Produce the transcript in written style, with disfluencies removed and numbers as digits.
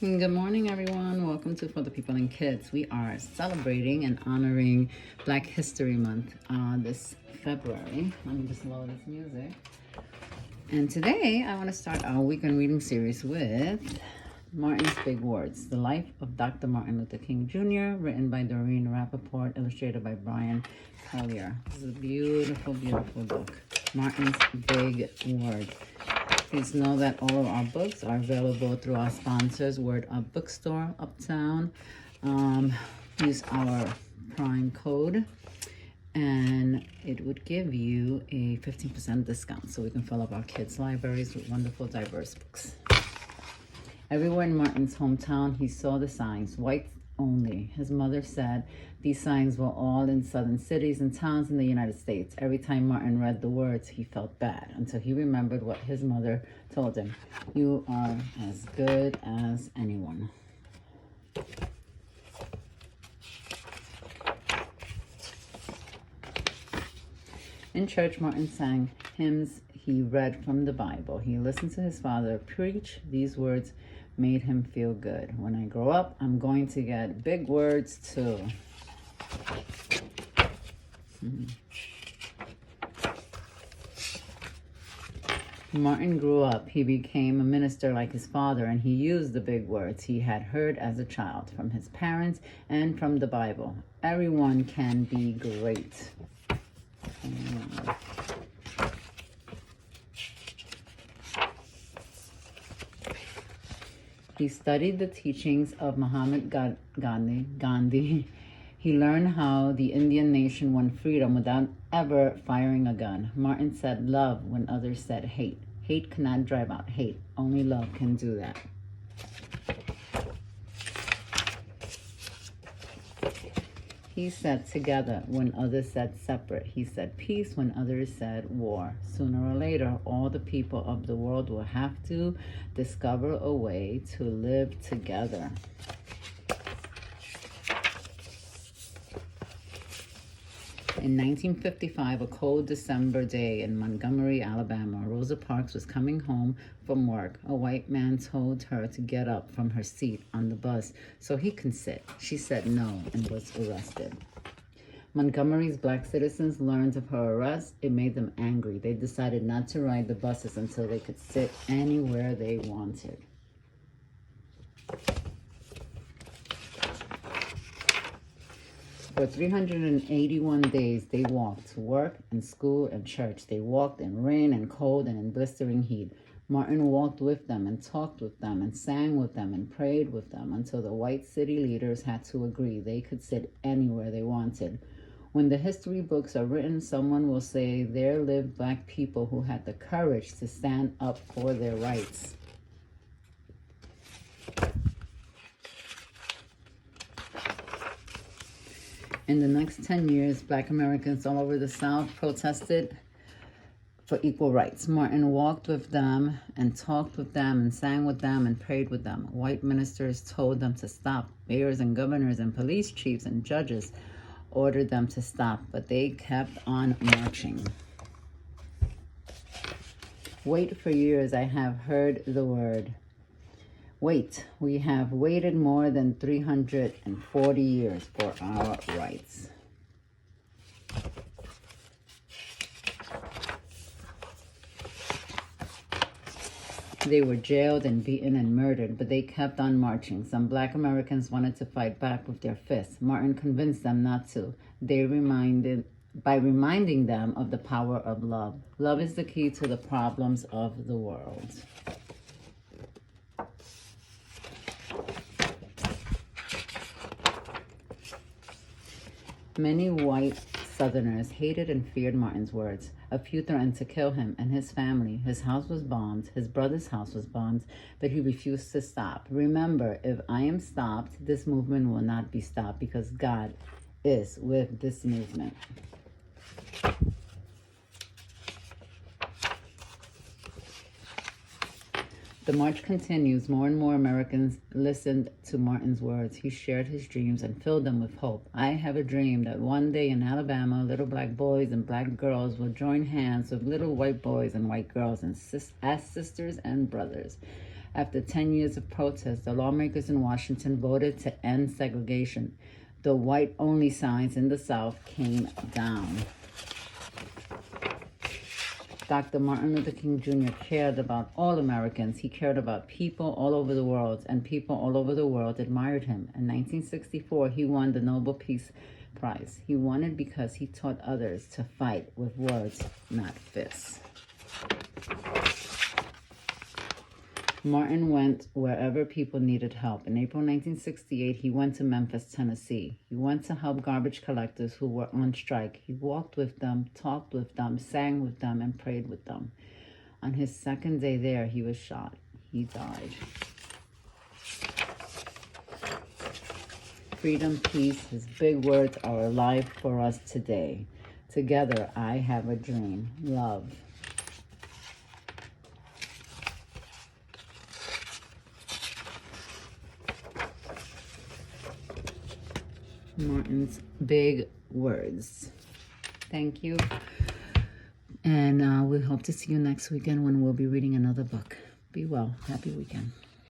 Good morning, everyone. Welcome to For the People and Kids. We are celebrating and honoring Black History Month this February. Let me just load this music. And today, I want to start our weekend reading series with Martin's Big Words, The Life of Dr. Martin Luther King Jr., written by Doreen, Rappaport, illustrated by Bryan Collier. This is a beautiful, beautiful book. Martin's Big Words. Please know that all of our books are available through our sponsors, Word Up Bookstore, Uptown. Use our Prime code, and it would give you a 15% discount so we can fill up our kids' libraries with wonderful, diverse books. Everywhere in Martin's hometown, he saw the signs, white only. His mother said these signs were all in southern cities and towns in the United States. Every time Martin read the words, he felt bad until he remembered what his mother told him. You are as good as anyone. In church, Martin sang hymns he read from the Bible. He listened to his father preach. These words made him feel good. When I grow up, I'm going to get big words too. Martin grew up. He became a minister like his father, and he used the big words he had heard as a child from his parents and from the Bible. Everyone can be great. He studied the teachings of Mahatma Gandhi. He learned how the Indian nation won freedom without ever firing a gun. Martin said love when others said hate. Hate cannot drive out hate. Only love can do that. He said together when others said separate. He said peace when others said war. Sooner or later, all the people of the world will have to discover a way to live together. In 1955, a cold December day in Montgomery, Alabama, Rosa Parks was coming home from work. A white man told her to get up from her seat on the bus so he could sit. She said no and was arrested. Montgomery's black citizens learned of her arrest. It made them angry. They decided not to ride the buses until they could sit anywhere they wanted. For 381 days, they walked to work and school and church. They walked in rain and cold and in blistering heat. Martin walked with them and talked with them and sang with them and prayed with them until the white city leaders had to agree they could sit anywhere they wanted. When the history books are written, someone will say there lived black people who had the courage to stand up for their rights. In the next 10 years, black Americans all over the South protested for equal rights. Martin walked with them and talked with them and sang with them and prayed with them. White ministers told them to stop. Mayors and governors and police chiefs and judges ordered them to stop, but they kept on marching. Wait for years, I have heard the word. Wait, we have waited more than 340 years for our rights. They were jailed and beaten and murdered, but they kept on marching. Some black Americans wanted to fight back with their fists. Martin convinced them not to. By reminding them of the power of love. Love is the key to the problems of the world. Many white Southerners hated and feared Martin's words. A few threatened to kill him and his family. His house was bombed. His brother's house was bombed, but he refused to stop. Remember, if I am stopped, this movement will not be stopped because God is with this movement. The march continues. More and more Americans listened to Martin's words. He shared his dreams and filled them with hope. I have a dream that one day in Alabama, little black boys and black girls will join hands with little white boys and white girls as sisters and brothers. After 10 years of protest, the lawmakers in Washington voted to end segregation. The white-only signs in the South came down. Dr. Martin Luther King Jr. cared about all Americans. He cared about people all over the world, and people all over the world admired him. In 1964, he won the Nobel Peace Prize. He won it because he taught others to fight with words, not fists. Martin went wherever people needed help. In April 1968, he went to Memphis, Tennessee. He went to help garbage collectors who were on strike. He walked with them, talked with them, sang with them, and prayed with them. On his second day there, he was shot. He died. Freedom, peace, his big words are alive for us today. Together, I have a dream. Love. Martin's big words. Thank you. And we hope to see you next weekend when we'll be reading another book. Be well. Happy weekend.